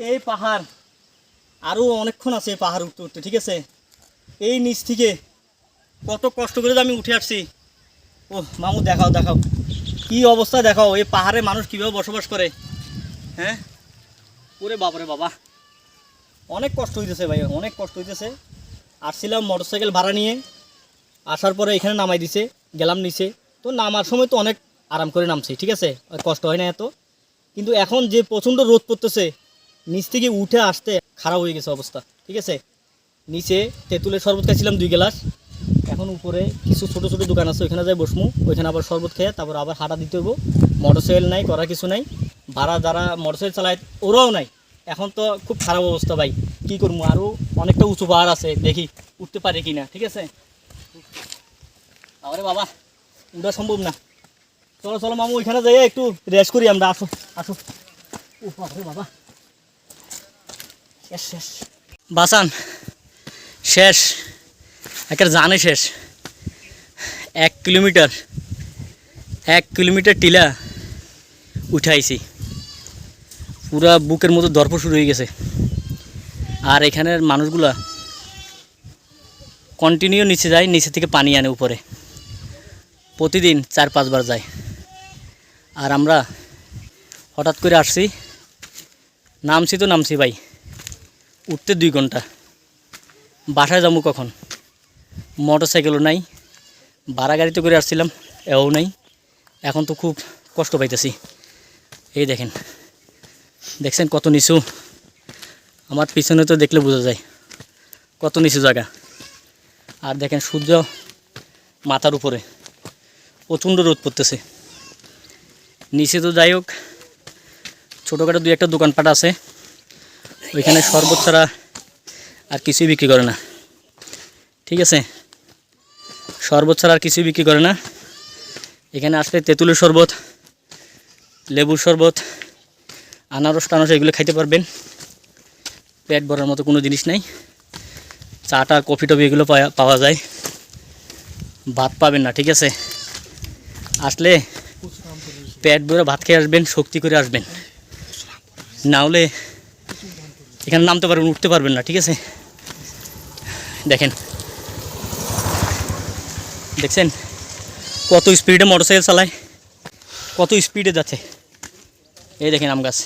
এই পাহাড় আরও অনেকক্ষণ আছে, পাহাড় উঠতে উঠতে, ঠিক আছে। এই নিচ থেকে কত কষ্ট করে আমি উঠে আসছি। ও মামু দেখাও দেখাও কি অবস্থা, দেখাও এই পাহাড়ে মানুষ কীভাবে বসবাস করে। হ্যাঁ ওরে বাবারে বাবা, অনেক কষ্ট হইতেছে ভাই, অনেক কষ্ট হইতেছে। আসছিলাম মোটরসাইকেল ভাড়া নিয়ে, আসার পরে এখানে নামাই দিছে, গেলাম নিচে। তো নামার সময় তো অনেক আরাম করে নামছি, ঠিক আছে, কষ্ট হয় না এত। কিন্তু এখন যে প্রচণ্ড রোদ পড়তেছে, নিচ থেকে উঠে আসতে খারাপ হয়ে গেছে অবস্থা, ঠিক আছে। নিচে তেঁতুলের শরবত খাইছিলাম 2 গ্লাস। এখন উপরে কিছু ছোটো ছোটো দোকান আছে, ওইখানে যাই বসমু, ওইখানে আবার শরবত খেয়ে তারপর আবার হাঁটা দিতে হইব। মোটরসাইকেল নাই, করার কিছু নাই, ভাড়া যারা মোটরসাইকেল চালায় ওরাও নাই। এখন তো খুব খারাপ অবস্থা ভাই, কী করবো। আরও অনেকটা উঁচু পাহাড় আছে, দেখি উঠতে পারে কি না, ঠিক আছে। আরে বাবা উঠা সম্ভব না। চলো চলো মামু, ওইখানে যাই একটু রেস্ট করি আমরা। আসো আসো। ও বাবা, শেষ শেষ বাসান, শেষ একের জানে শেষ। 1 কিলোমিটার টিলা উঠাইছি, পুরা বুকের মতো দর্প শুরু হয়ে গেছে। আর এখানের মানুষগুলা কন্টিনিউ নিচে যায়, নিচে থেকে পানি আনে উপরে, প্রতিদিন 4-5 বার যায়। আর আমরা হঠাৎ করে আসছি, নামছি ভাই, উঠতে 2 ঘন্টা। বাসায় যাবো কখন, মোটরসাইকেলও নাই, ভাড়া গাড়িতে করে আসছিলাম, এও নাই। এখন তো খুব কষ্ট পাইতেছি। এই দেখছেন কত নিচু, আমার পিছনে তো দেখলে বোঝা যায় কত নিচু জায়গা। আর দেখেন সূর্য মাথার উপরে, প্রচণ্ড রোদ পড়তেছে। নিচে তো যাই হোক ছোটোখাটো 2-1টা দোকানপাট আছে, ওইখানে শরবত ছাড়া আর কিছুই বিক্রি করে না, ঠিক আছে। শরবত ছাড়া আর কিছুই বিক্রি করে না। এখানে আসলে তেঁতুলের শরবত, লেবুর শরবত, আনারস টানারস এগুলো খাইতে পারবেন। পেট ভরার মতো কোনো জিনিস নাই। চাটা কফি টফি এগুলো পাওয়া যায়, ভাত পাবেন না, ঠিক আছে। আসলে পেট ভরে ভাত খেয়ে আসবেন, শক্তি করে আসবেন, না হলে এখানে নামতে পারবেন, উঠতে পারবেন না, ঠিক আছে। দেখছেন কত স্পিডে মোটরসাইকেল চালায়, কত স্পিডে যাচ্ছে। এই দেখেন আম গাছ,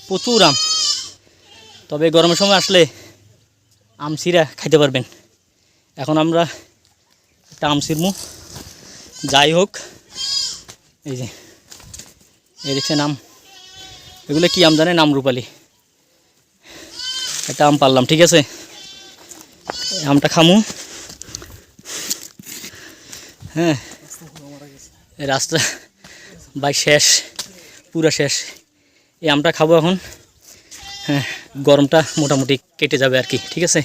প্রচুর আম। তবে গরমের সময় আসলে আম সিরা খাইতে পারবেন। এখন আমরা একটা আম ছিঁড়মু। যাই হোক, এই দেখছেন আম, এগুলো কি আম জানেন, আম রূপালি। একটা আম পারলাম, ঠিক আছে, আমটা খামু। হ্যাঁ রাস্তা ভাই শেষ, পুরা শেষ। এই আমটা খাবো এখন। হ্যাঁ গরমটা মোটামুটি কেটে যাবে আর কি, ঠিক আছে।